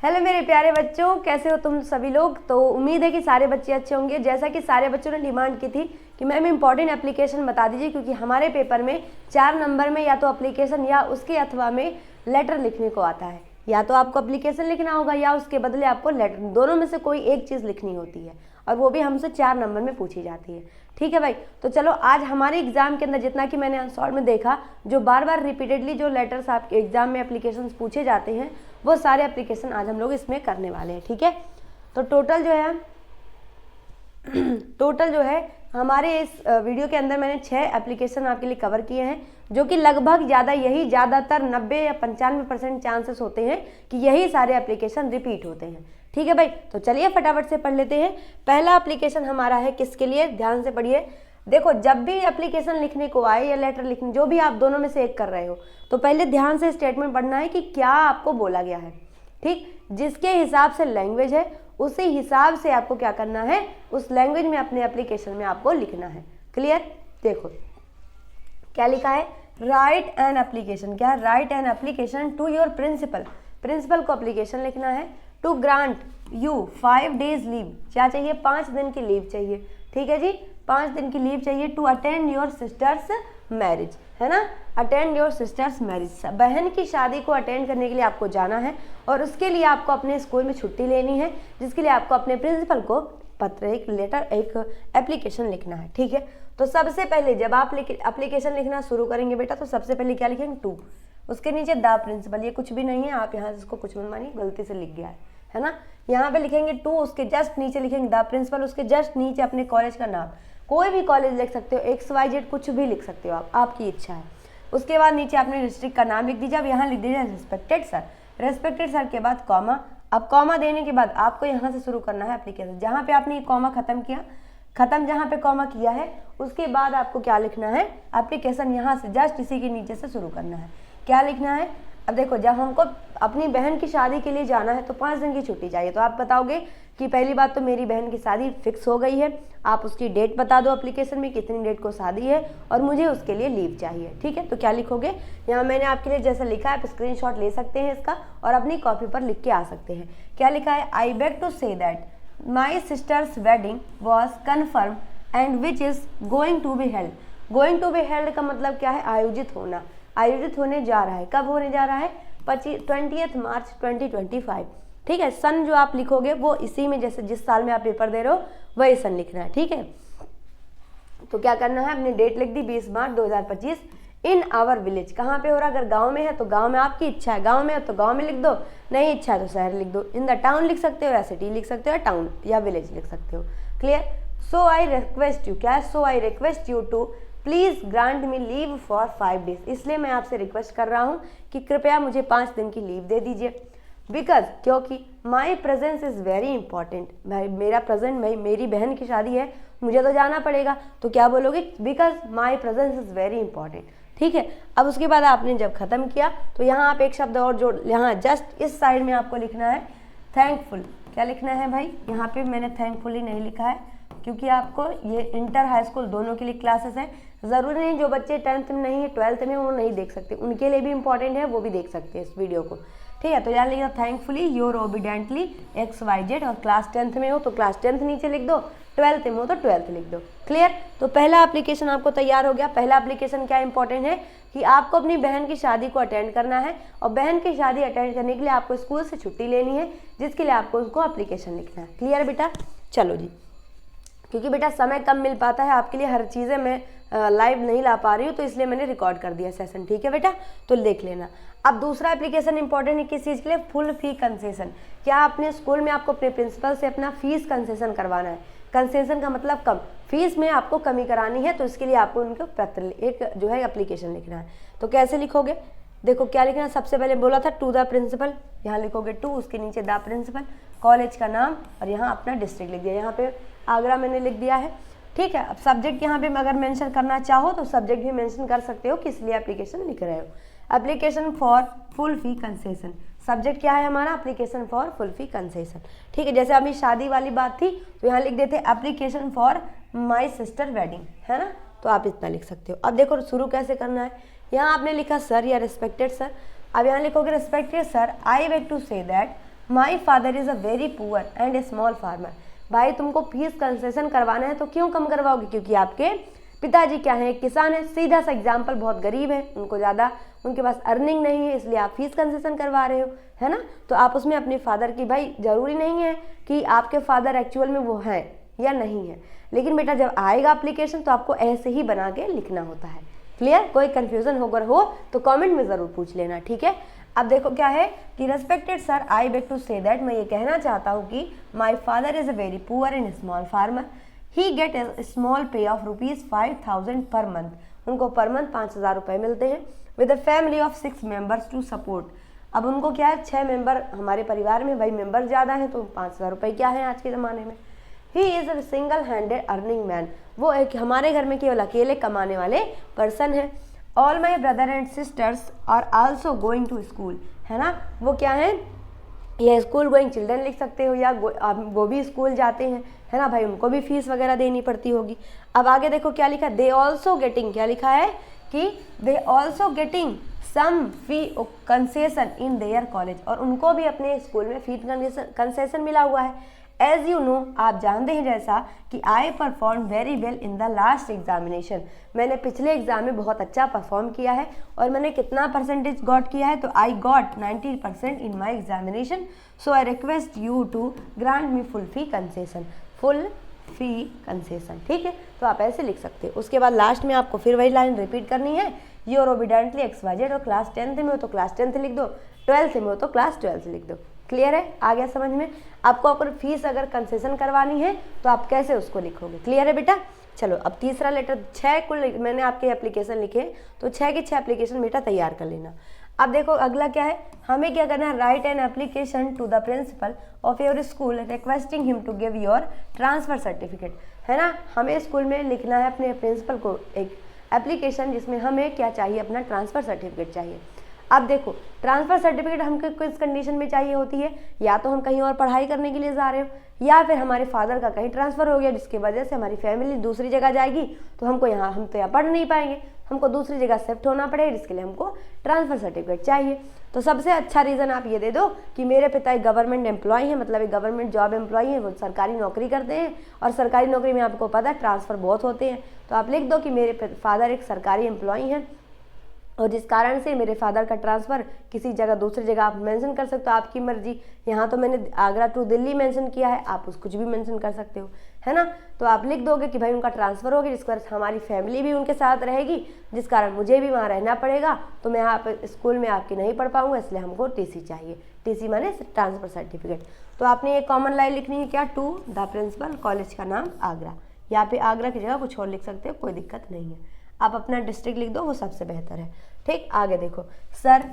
Hello मेरे प्यारे बच्चों, कैसे हो तुम सभी लोग। तो उम्मीद है कि सारे बच्चे अच्छे होंगे। जैसा कि सारे बच्चों ने डिमांड की थी कि मैम इम्पॉर्टेंट एप्लीकेशन बता दीजिए, क्योंकि हमारे पेपर में 4 नंबर में या तो एप्लीकेशन या उसके अथवा में लेटर लिखने को आता है। या तो आपको एप्लीकेशन लिखना होगा या उसके बदले आपको लेटर, दोनों में से कोई एक चीज़ लिखनी होती है और वो भी हमसे 4 नंबर में पूछी जाती है। ठीक है भाई, तो चलो आज हमारे एग्जाम के अंदर जितना कि मैंने शॉर्ट में देखा, जो बार बार रिपीटेडली जो लेटर्स आपके एग्जाम में एप्लीकेशन पूछे जाते हैं वो सारे एप्लीकेशन आज हम लोग इसमें करने वाले हैं। ठीक है, तो टोटल जो है हमारे इस वीडियो के अंदर मैंने 6 एप्लीकेशन आपके लिए कवर किए हैं, जो कि लगभग ज़्यादातर 90 या 95% चांसेस होते हैं कि यही सारे एप्लीकेशन रिपीट होते हैं। ठीक है भाई, तो चलिए फटाफट से पढ़ लेते हैं। पहला एप्लीकेशन हमारा है किसके लिए, ध्यान से पढ़िए। देखो, जब भी एप्लीकेशन लिखने को आए या लेटर लिखने, जो भी आप दोनों में से एक कर रहे हो, तो पहले ध्यान से स्टेटमेंट पढ़ना है कि क्या आपको बोला गया है। ठीक, जिसके हिसाब से लैंग्वेज है उसी हिसाब से आपको क्या करना है, उस लैंग्वेज में अपने एप्लीकेशन में आपको लिखना है। क्लियर। देखो क्या लिखा है, राइट एन एप्लीकेशन। क्या है, write an application to your principal. Principal को एप्लीकेशन लिखना है। To grant you 5 days leave. क्या चाहिए, 5 दिन की लीव चाहिए। ठीक है जी, 5 दिन की लीव चाहिए। To attend your sister's marriage, है ना, अटेंड योर सिस्टर्स मैरिज। बहन की शादी को अटेंड करने के लिए आपको जाना है और उसके लिए आपको अपने स्कूल में छुट्टी लेनी है, जिसके लिए आपको अपने प्रिंसिपल को पत्र, एक लेटर, एक एप्लीकेशन लिखना है। ठीक है, तो सबसे पहले जब आप एप्लीकेशन लिखना शुरू करेंगे बेटा, तो सबसे पहले क्या लिखेंगे, टू, उसके नीचे द प्रिंसिपल। ये कुछ भी नहीं है, आप यहाँ से इसको कुछ मत मानिए, गलती से लिख गया है ना। यहाँ पे लिखेंगे टू, उसके जस्ट नीचे लिखेंगे द प्रिंसिपल, उसके जस्ट नीचे अपने कॉलेज का नाम, कोई भी कॉलेज लिख सकते हो, XYZ कुछ भी लिख सकते हो आप, आपकी इच्छा है। उसके बाद नीचे अपने डिस्ट्रिक्ट का नाम लिख दीजिए। अब यहाँ लिख दीजिए रेस्पेक्टेड सर। रेस्पेक्टेड सर के बाद कॉमा। अब कॉमा देने के बाद आपको यहाँ से शुरू करना है एप्लीकेशन। जहाँ पे आपने ये कॉमा खत्म किया, जहाँ पे कॉमा किया है, उसके बाद आपको क्या लिखना है, एप्लीकेशन यहाँ से जस्ट इसी के नीचे से शुरू करना है। क्या लिखना है, अब देखो, जब हमको अपनी बहन की शादी के लिए जाना है तो 5 दिन की छुट्टी चाहिए। तो आप बताओगे कि पहली बात तो मेरी बहन की शादी फिक्स हो गई है, आप उसकी डेट बता दो एप्लीकेशन में, कितनी डेट को शादी है और मुझे उसके लिए लीव चाहिए। ठीक है, तो क्या लिखोगे, यहाँ मैंने आपके लिए जैसा लिखा है, आप स्क्रीनशॉट ले सकते हैं इसका और अपनी कॉपी पर लिख के आ सकते हैं। क्या लिखा है, I beg to say that my sister's wedding was confirm and which is going to be held. Going to be held का मतलब क्या है, आयोजित होना, आयोजित होने जा रहा है। कब होने जा रहा है, 20 मार्च 2025। ठीक है, सन जो आप लिखोगे वो इसी में, जैसे जिस साल में आप पेपर दे रहे हो वही सन लिखना है। ठीक है, तो क्या करना है, अपनी डेट लिख दी 20 मार्च 2025 इन आवर विलेज। कहाँ पे हो रहा, अगर गांव में है तो गांव में, आपकी इच्छा है, गांव में है तो गांव में लिख दो, नहीं इच्छा है तो शहर लिख दो। इन द टाउन लिख सकते हो या सिटी लिख सकते हो या टाउन या विलेज लिख सकते हो। Clear. So I request you, क्या है, so I request you to please grant me leave for 5 days। इसलिए मैं आपसे रिक्वेस्ट कर रहा हूँ कि कृपया मुझे 5 दिन की लीव दे दीजिए। बिकॉज, क्योंकि माई प्रेजेंस इज़ वेरी इंपॉर्टेंट। भाई मेरा प्रेजेंट, भाई मेरी बहन की शादी है, मुझे तो जाना पड़ेगा। तो क्या बोलोगे, because my presence is very important. ठीक है, अब उसके बाद आपने जब खत्म किया तो यहाँ आप एक शब्द और जोड़, यहाँ जस्ट इस साइड में आपको लिखना है थैंकफुल। क्या लिखना है भाई, यहाँ पे मैंने थैंकफुली नहीं लिखा है क्योंकि आपको ये इंटर हाई स्कूल दोनों के लिए क्लासेस हैं। ज़रूरी नहीं जो बच्चे 10th में नहीं है 12th में वो नहीं देख सकते, उनके लिए भी इंपॉर्टेंट है, वो भी देख सकते हैं इस वीडियो को। ठीक है, तो यहाँ लिखना थैंकफुली योर ओबीडेंटली XYZ, और क्लास 10th में हो तो क्लास 10th नीचे लिख दो, 12th में हो तो 12th लिख दो। क्लियर। तो पहला एप्लीकेशन आपको तैयार हो गया। पहला एप्लीकेशन क्या इंपॉर्टेंट है कि आपको अपनी बहन की शादी को अटेंड करना है और बहन की शादी अटेंड करने के लिए आपको स्कूल से छुट्टी लेनी है, जिसके लिए आपको उसको एप्लीकेशन लिखना है। क्लियर बेटा, चलो जी, क्योंकि बेटा समय कम मिल पाता है आपके लिए, हर चीज़ें मैं लाइव नहीं ला पा रही हूँ, तो इसलिए मैंने रिकॉर्ड कर दिया सेशन। ठीक है बेटा, तो देख लेना। अब दूसरा एप्लीकेशन इंपॉर्टेंट है किस चीज़ के लिए, फुल फी कंसेशन। क्या अपने स्कूल में आपको अपने प्रिंसिपल से अपना फीस कंसेशन करवाना है। कंसेशन का मतलब कम, फीस में आपको कमी करानी है, तो इसके लिए आपको उनको पत्र, एक जो है एप्लीकेशन लिखना है। तो कैसे लिखोगे, देखो क्या लिखना है, सबसे पहले बोला था टू द प्रिंसिपल, यहाँ लिखोगे टू, उसके नीचे द प्रिंसिपल, कॉलेज का नाम और यहाँ अपना डिस्ट्रिक्ट लिख दिया। यहाँ पे आगरा मैंने लिख दिया है। ठीक है, अब सब्जेक्ट यहाँ पे अगर मेंशन करना चाहो तो सब्जेक्ट भी मेंशन कर सकते हो किस लिए एप्लीकेशन लिख रहे हो। Application for full fee concession, subject क्या है हमारा, application for full fee concession. ठीक है, जैसे अभी शादी वाली बात थी तो यहाँ लिख देते application for my sister wedding, है ना, तो आप इतना लिख सकते हो। अब देखो शुरू कैसे करना है, यहाँ आपने लिखा सर या रिस्पेक्टेड सर। अब यहाँ लिखोगे respected sir, I beg to say that my father is a very poor and a small farmer. भाई तुमको फीस कंसेशन करवाना है तो क्यों कम करवाओगे, क्योंकि आपके पिताजी क्या है, किसान है। सीधा सा एग्जाम्पल, बहुत गरीब है, उनको ज़्यादा उनके पास अर्निंग नहीं है, इसलिए आप फीस कंसेशन करवा रहे हो, है ना। तो आप उसमें अपने फादर की, भाई ज़रूरी नहीं है कि आपके फादर एक्चुअल में वो हैं या नहीं है, लेकिन बेटा जब आएगा एप्लीकेशन तो आपको ऐसे ही बना के लिखना होता है। क्लियर? कोई कन्फ्यूज़न अगर हो तो कमेंट में ज़रूर पूछ लेना, ठीक है। अब देखो क्या है कि respected sir, I beg to say that, मैं ये कहना चाहता हूँ कि my father is a very poor and small farmer. He get a small pay of ₹5,000 per month. उनको पर मंथ 5,000 रुपये मिलते हैं। With a family of 6 members to support. अब उनको क्या है, 6 मेंबर हमारे परिवार में, भाई मेंबर ज़्यादा हैं तो 5,000 रुपये क्या है आज के ज़माने में। He is a single handed earning man. वो एक हमारे घर में केवल अकेले कमाने वाले पर्सन है। All my brother and sisters are also going to school, है ना। वो क्या है, या स्कूल गोइंग चिल्ड्रन लिख सकते हो, या वो भी स्कूल जाते हैं, है ना भाई, उनको भी फीस वगैरह देनी पड़ती होगी। अब आगे देखो क्या लिखा है, दे ऑल्सो गेटिंग, क्या लिखा है कि they also getting some fee concession in their college, और उनको भी अपने स्कूल में फी कंसेशन मिला हुआ है। एज यू नो, आप जानते हैं जैसा कि I perform very well in the last examination. मैंने पिछले एग्जाम में बहुत अच्छा परफॉर्म किया है, और मैंने कितना परसेंटेज गॉट किया है, तो I got 90% in my examination. So I request you to grant me full fee concession, full fee concession, ठीक है। तो आप ऐसे लिख सकते हो। उसके बाद लास्ट में आपको फिर वही लाइन रिपीट करनी है, योर ओबिडेंटली XYZ, और क्लास 10th में हो तो क्लास 10th लिख दो, 12th में हो तो क्लास 12th लिख दो। क्लियर है? आ गया समझ में? आपको अगर फीस अगर कंसेशन करवानी है तो आप कैसे उसको लिखोगे। क्लियर है बेटा? चलो अब तीसरा लेटर, 6 कुल मैंने आपके एप्लीकेशन लिखे, तो 6 के 6 एप्लीकेशन बेटा तैयार कर लेना। अब देखो अगला क्या है, हमें क्या करना है, write an application to the principal of your school requesting him to give your transfer certificate, है ना। हमें स्कूल में लिखना है अपने प्रिंसिपल को एक एप्लीकेशन, जिसमें हमें क्या चाहिए, अपना ट्रांसफ़र सर्टिफिकेट चाहिए। अब देखो ट्रांसफ़र सर्टिफिकेट हमको किस कंडीशन में चाहिए होती है, या तो हम कहीं और पढ़ाई करने के लिए जा रहे हो, या फिर हमारे फादर का कहीं ट्रांसफ़र हो गया जिसकी वजह से हमारी फैमिली दूसरी जगह जाएगी, तो हम तो यहाँ पढ़ नहीं पाएंगे, हमको दूसरी जगह शिफ्ट होना पड़ेगा, जिसके लिए हमको ट्रांसफ़र सर्टिफिकेट चाहिए। तो सबसे अच्छा रीज़न आप ये दे दो कि मेरे पिता एक गवर्नमेंट एम्प्लॉय हैं, मतलब एक गवर्नमेंट जॉब एम्प्लॉय हैं, वो सरकारी नौकरी करते हैं, और सरकारी नौकरी में आपको पता है ट्रांसफ़र बहुत होते हैं। तो आप लिख दो कि मेरे फादर एक सरकारी एम्प्लॉय हैं, और जिस कारण से मेरे फादर का ट्रांसफ़र किसी जगह दूसरी जगह आप मेंशन कर सकते हो, आपकी मर्जी। यहाँ तो मैंने आगरा टू दिल्ली मेंशन किया है, आप उस कुछ भी मेंशन कर सकते हो, है ना। तो आप लिख दोगे कि भाई उनका ट्रांसफ़र हो गया, जिस कारण हमारी फैमिली भी उनके साथ रहेगी, जिस कारण मुझे भी वहाँ रहना पड़ेगा, तो मैं यहाँ पर स्कूल में आपकी नहीं पढ़ पाऊँगा, इसलिए हमको TC चाहिए। TC माने ट्रांसफ़र सर्टिफिकेट। तो आपने ये कॉमन लाइन लिखनी है क्या, टू द प्रिंसिपल, कॉलेज का नाम आगरा। यहाँ पे आगरा की जगह कुछ और लिख सकते हो, कोई दिक्कत नहीं है। आप अपना डिस्ट्रिक्ट लिख दो, वो सबसे बेहतर है। ठीक, आगे देखो, sir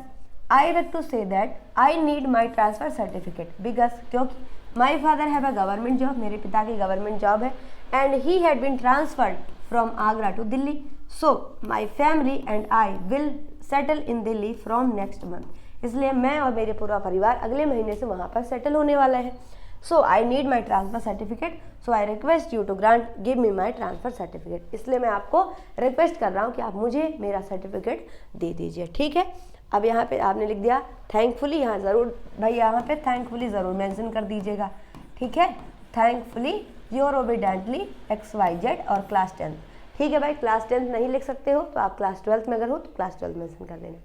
I wake to say that I need my transfer certificate because, क्योंकि my father have a government job, मेरे पिता की गवर्नमेंट जॉब है, and he had been transferred from Agra to Delhi, so my family and I will settle in Delhi from next month. इसलिए मैं और मेरे पूरा परिवार अगले महीने से वहाँ पर सेटल होने वाला है। So I need my transfer certificate, so I request you to grant give me my transfer certificate. इसलिए मैं आपको रिक्वेस्ट कर रहा हूँ कि आप मुझे मेरा सर्टिफिकेट दे दीजिए। ठीक है, अब यहाँ पे आपने लिख दिया थैंकफुली, यहाँ ज़रूर भाई यहाँ पे थैंकफुली ज़रूर मेंशन कर दीजिएगा। ठीक है, थैंकफुली योर ओबीडेंटली XYZ और क्लास 10th। ठीक है भाई, क्लास 10th नहीं लिख सकते हो तो आप क्लास 12th में अगर हो तो क्लास 12th मेंशन कर देना।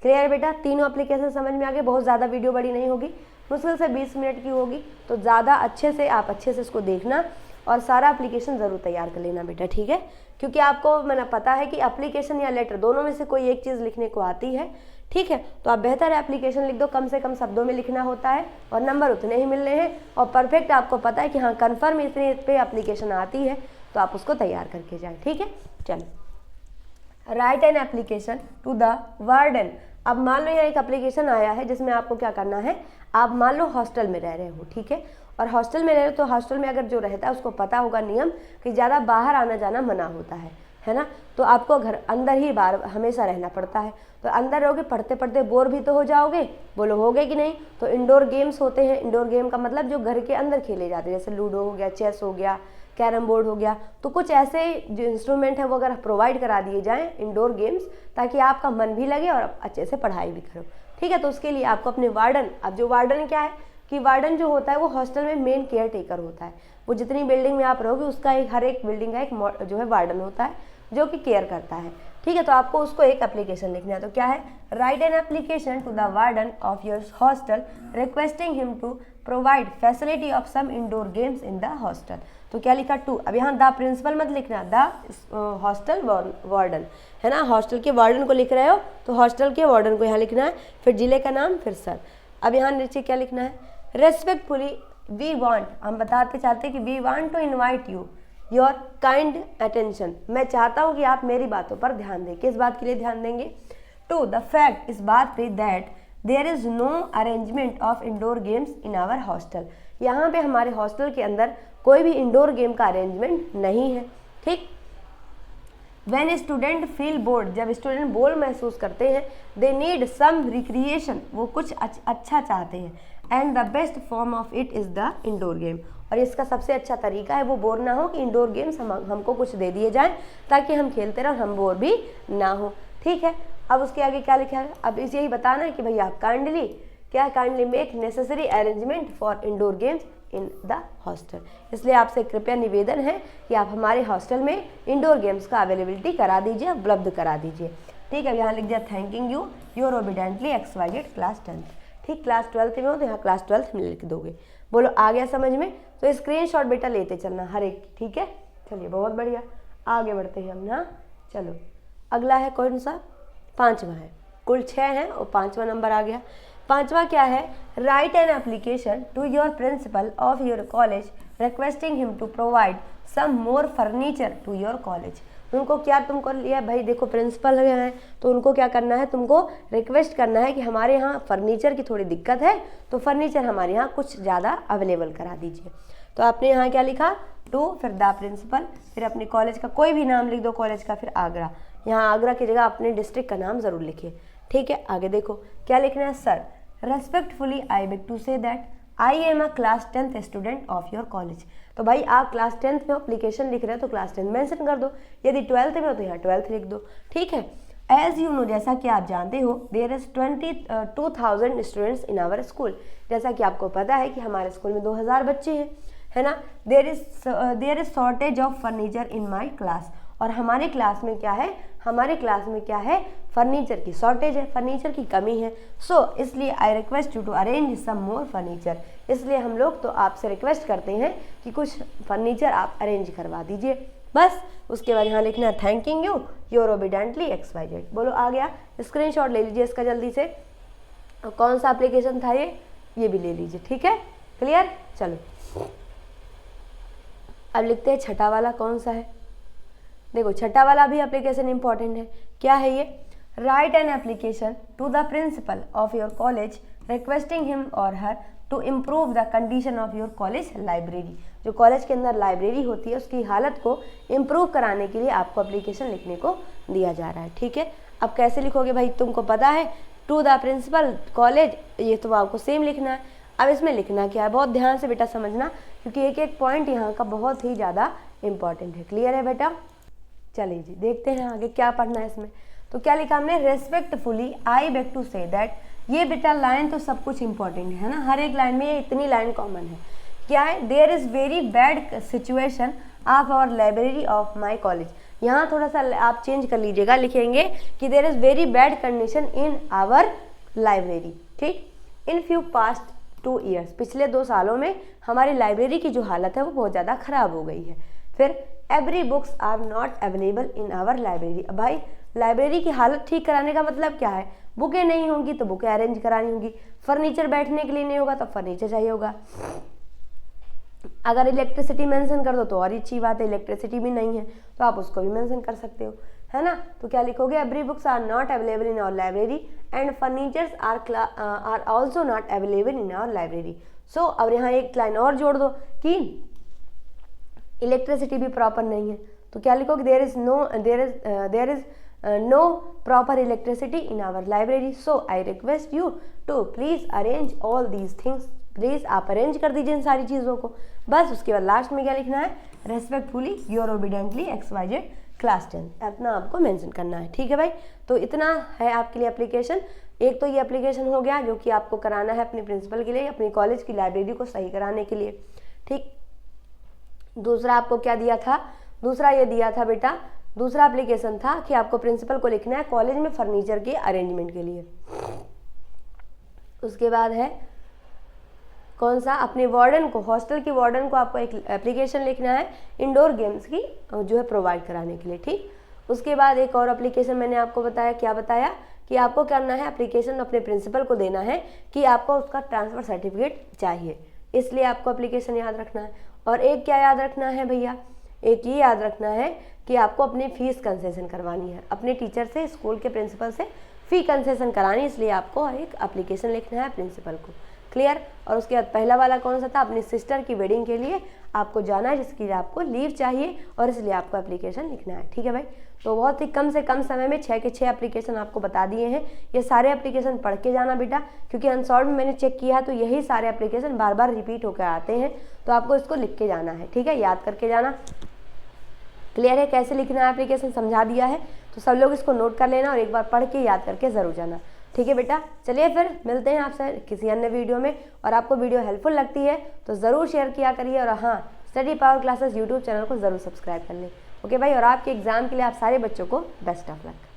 क्लियर बेटा? तीनों एप्लीकेशन समझ में आ गए। बहुत ज़्यादा वीडियो बड़ी नहीं होगी, मुश्किल से 20 मिनट की होगी, तो ज़्यादा अच्छे से आप अच्छे से इसको देखना और सारा एप्लीकेशन ज़रूर तैयार कर लेना बेटा। ठीक है, क्योंकि आपको मैंने पता है कि एप्लीकेशन या लेटर दोनों में से कोई एक चीज़ लिखने को आती है। ठीक है, तो आप बेहतर एप्लीकेशन लिख दो, कम से कम शब्दों में लिखना होता है और नंबर उतने ही मिलने हैं, और परफेक्ट आपको पता है कि हाँ कन्फर्म इतने पे एप्लीकेशन आती है, तो आप उसको तैयार करके जाएँ। ठीक है, चलो write an application to the warden. अब मान लो यहाँ एक एप्लीकेशन आया है जिसमें आपको क्या करना है, आप मान लो हॉस्टल में रह रहे हो, ठीक है, और हॉस्टल में रह रहे हो तो हॉस्टल में अगर जो रहता है उसको पता होगा नियम कि ज़्यादा बाहर आना जाना मना होता है ना। तो आपको घर अंदर ही बार हमेशा रहना पड़ता है, तो अंदर रहोगे, पढ़ते पढ़ते बोर भी तो हो जाओगे, बोलो होगे कि नहीं। तो इंडोर गेम्स होते हैं, इंडोर गेम का मतलब जो घर के अंदर खेले जाते हैं, जैसे लूडो हो गया, चेस हो गया, कैरम बोर्ड हो गया, तो कुछ ऐसे जो इंस्ट्रूमेंट है वो अगर प्रोवाइड करा दिए जाएं इंडोर गेम्स, ताकि आपका मन भी लगे और अच्छे से पढ़ाई भी करो। ठीक है, तो उसके लिए आपको अपने वार्डन, अब जो वार्डन क्या है कि वार्डन जो होता है वो हॉस्टल में मेन केयर टेकर होता है। वो जितनी बिल्डिंग में आप रहोगे उसका एक हर एक बिल्डिंग का एक जो है वार्डन होता है जो कि केयर करता है। ठीक है, तो आपको उसको एक एप्लीकेशन लिखना है। तो क्या है, write an application to the warden of your hostel requesting him to provide facility of some indoor games in the hostel. तो क्या लिखा, टू। अब यहाँ द प्रिंसिपल मत लिखना, द हॉस्टल वार्डन है ना, हॉस्टल के वार्डन को लिख रहे हो तो हॉस्टल के वार्डन को यहाँ लिखना है, फिर जिले का नाम, फिर सर। अब यहाँ नीचे क्या लिखना है, रेस्पेक्टफुली वी वांट, हम बताते चाहते हैं कि we want to invite you your kind attention, मैं चाहता हूँ कि आप मेरी बातों पर ध्यान दें। किस बात के लिए ध्यान देंगे, टू द फैक्ट, इस बात पे, that there is no arrangement of indoor games in our hostel, यहाँ पे हमारे हॉस्टल के अंदर कोई भी इंडोर गेम का अरेंजमेंट नहीं है। ठीक, व्हेन स्टूडेंट फील बोर्ड, जब स्टूडेंट बोर महसूस करते हैं, दे नीड सम रिक्रिएशन, वो कुछ अच्छा चाहते हैं, and the best form of it is the indoor game, और इसका सबसे अच्छा तरीका है वो बोर ना हो कि इंडोर गेम्स हमको कुछ दे दिए जाएं ताकि हम खेलते रहें, हम बोर भी ना हो। ठीक है, अब उसके आगे क्या लिखा है, अब इसे यही बताना है कि भैया काइंडली क्या, kindly make necessary arrangement for indoor games in the hostel, इसलिए आपसे कृपया निवेदन है कि आप हमारे हॉस्टल में इंडोर गेम्स का अवेलेबिलिटी करा दीजिए, उपलब्ध करा दीजिए। ठीक है, यहाँ लिख दिया thanking you yours obediently XYZ class 10th। ठीक, क्लास 12th में हो तो यहाँ क्लास 12th में लिख दोगे। बोलो आ गया समझ में, तो स्क्रीनशॉट बेटा लेते चलना हर एक। ठीक है, चलिए बहुत बढ़िया, आगे बढ़ते हैं हम ना। चलो अगला है कौन सा, 5वां है, कुल 6 हैं और 5वां नंबर आ गया। 5वां क्या है, write an application to your principal of your college requesting him to provide some more furniture to your college. उनको क्या, तुमको लिया भाई, देखो प्रिंसिपल हैं तो उनको क्या करना है, तुमको रिक्वेस्ट करना है कि हमारे यहाँ फर्नीचर की थोड़ी दिक्कत है, तो फर्नीचर हमारे यहाँ कुछ ज़्यादा अवेलेबल करा दीजिए। तो आपने यहाँ क्या लिखा, टू, फिर द प्रिंसिपल, फिर अपने कॉलेज का कोई भी नाम लिख दो कॉलेज का, फिर आगरा, यहाँ आगरा की जगह अपने डिस्ट्रिक्ट का नाम ज़रूर लिखिए। ठीक है, आगे देखो क्या लिखना है, sir respectfully I beg to say that I am a class 10th student of your college. तो भाई आप क्लास 10th में एप्लीकेशन लिख रहे हो तो क्लास 10 मेंशन कर दो, यदि 12th में हो तो यहाँ 12th लिख दो। ठीक है, एज यू नो, जैसा कि आप जानते हो, there is 22,000 students in our school, जैसा कि आपको पता है कि हमारे स्कूल में 2000 बच्चे हैं, है ना। There is shortage of furniture in my class, और हमारे क्लास में क्या है, हमारे क्लास में क्या है, फर्नीचर की शॉर्टेज है, फर्नीचर की कमी है। सो इसलिए I request you to arrange some more furniture, इसलिए हम लोग तो आपसे रिक्वेस्ट करते हैं कि कुछ फर्नीचर आप अरेंज करवा दीजिए। बस उसके बाद यहाँ लिखना है thanking you yours obediently XYZ। बोलो आ गया, स्क्रीनशॉट ले लीजिए इसका जल्दी से, कौन सा एप्लीकेशन था ये भी ले लीजिए। ठीक है, क्लियर। चलो अब लिखते हैं छठा वाला, कौन सा है, देखो छठा वाला भी एप्लीकेशन इंपॉर्टेंट है। क्या है ये, write an application to the principal of your college requesting him और her to improve the condition of your college library. जो कॉलेज के अंदर लाइब्रेरी होती है उसकी हालत को इम्प्रूव कराने के लिए आपको एप्लीकेशन लिखने को दिया जा रहा है। ठीक है, अब कैसे लिखोगे भाई, तुमको पता है टू द प्रिंसिपल कॉलेज, ये तो आपको सेम लिखना है। अब इसमें लिखना क्या है, बहुत ध्यान से बेटा समझना, क्योंकि एक एक पॉइंट यहाँ का बहुत ही ज़्यादा इंपॉर्टेंट है। क्लियर है बेटा, चलिए जी देखते हैं आगे क्या पढ़ना है इसमें। तो क्या लिखा हमने, respectfully I beg to say that, ये बेटा लाइन तो सब कुछ इंपॉर्टेंट है ना, हर एक लाइन में ये इतनी लाइन कॉमन है। क्या है, there is very bad situation of our library of my college, यहाँ थोड़ा सा आप चेंज कर लीजिएगा, लिखेंगे कि there is very bad condition in our library. ठीक, इन फ्यू पास्ट 2 years, पिछले 2 सालों में हमारी लाइब्रेरी की जो हालत है वो बहुत ज़्यादा ख़राब हो गई है। फिर every books are not available in our library, अब भाई लाइब्रेरी की हालत ठीक कराने का मतलब क्या है, बुकें नहीं होंगी तो बुकें अरेंज करानी होंगी, फर्नीचर बैठने के लिए नहीं होगा तो फर्नीचर चाहिए होगा। अगर इलेक्ट्रिसिटी मेंशन कर दो तो और अच्छी बात है, इलेक्ट्रिसिटी भी नहीं है तो आप उसको भी मेंशन कर सकते हो, है ना। तो क्या लिखोगे, every books are not available in our library and furnitures are also not available in our library. So अब यहाँ एक लाइन और जोड़ दो कि इलेक्ट्रिसिटी भी प्रॉपर नहीं है, तो क्या लिखोगे, there is no proper electricity in our library, so I request you to please arrange all these things, please आप अरेंज कर दीजिए इन सारी चीज़ों को। बस उसके बाद लास्ट में क्या लिखना है, respectfully your obediently XYZ class 10, अपना आपको मेंशन करना है। ठीक है भाई, तो इतना है आपके लिए एप्लीकेशन। एक तो ये एप्लीकेशन हो गया जो कि आपको कराना है अपने प्रिंसिपल के लिए, अपनी कॉलेज की लाइब्रेरी को सही कराने के लिए, ठीक। दूसरा आपको क्या दिया था, दूसरा ये दिया था बेटा, दूसरा एप्लीकेशन था कि आपको प्रिंसिपल को लिखना है कॉलेज में फर्नीचर के अरेंजमेंट के लिए। उसके बाद है कौन सा, अपने वार्डन को, हॉस्टल की वार्डन को आपको एक एप्लीकेशन लिखना है इंडोर गेम्स की जो है प्रोवाइड कराने के लिए, ठीक। उसके बाद एक और एप्लीकेशन मैंने आपको बताया, क्या बताया कि आपको करना है एप्लीकेशन अपने प्रिंसिपल को देना है कि आपको उसका ट्रांसफ़र सर्टिफिकेट चाहिए, इसलिए आपको एप्लीकेशन याद रखना है। और एक क्या याद रखना है भैया, एक ये याद रखना है कि आपको अपनी फ़ीस कंसेशन करवानी है, अपने टीचर से, स्कूल के प्रिंसिपल से फ़ी कंसेशन करानी, इसलिए आपको एक एप्लीकेशन लिखना है प्रिंसिपल को, क्लियर। और उसके बाद पहला वाला कौन सा था, अपनी सिस्टर की वेडिंग के लिए आपको जाना है जिसके लिए आपको लीव चाहिए और इसलिए आपको एप्लीकेशन लिखना है, ठीक है भाई। तो बहुत ही कम से कम समय में 6 के 6 एप्लीकेशन आपको बता दिए हैं। ये सारे एप्लीकेशन पढ़ के जाना बेटा, क्योंकि अनसॉल्व में मैंने चेक किया है तो यही सारे एप्लीकेशन बार बार रिपीट होकर आते हैं, तो आपको इसको लिख के जाना है, ठीक है, याद करके जाना। क्लियर है कैसे लिखना है एप्लीकेशन, समझा दिया है, तो सब लोग इसको नोट कर लेना और एक बार पढ़ के याद करके ज़रूर जाना, ठीक है बेटा। चलिए फिर मिलते हैं आपसे किसी अन्य वीडियो में, और आपको वीडियो हेल्पफुल लगती है तो ज़रूर शेयर किया करिए, और हाँ, study power classes YouTube channel को ज़रूर सब्सक्राइब कर लें, ओके भाई। और आपके एग्ज़ाम के लिए आप सारे बच्चों को बेस्ट ऑफ लक।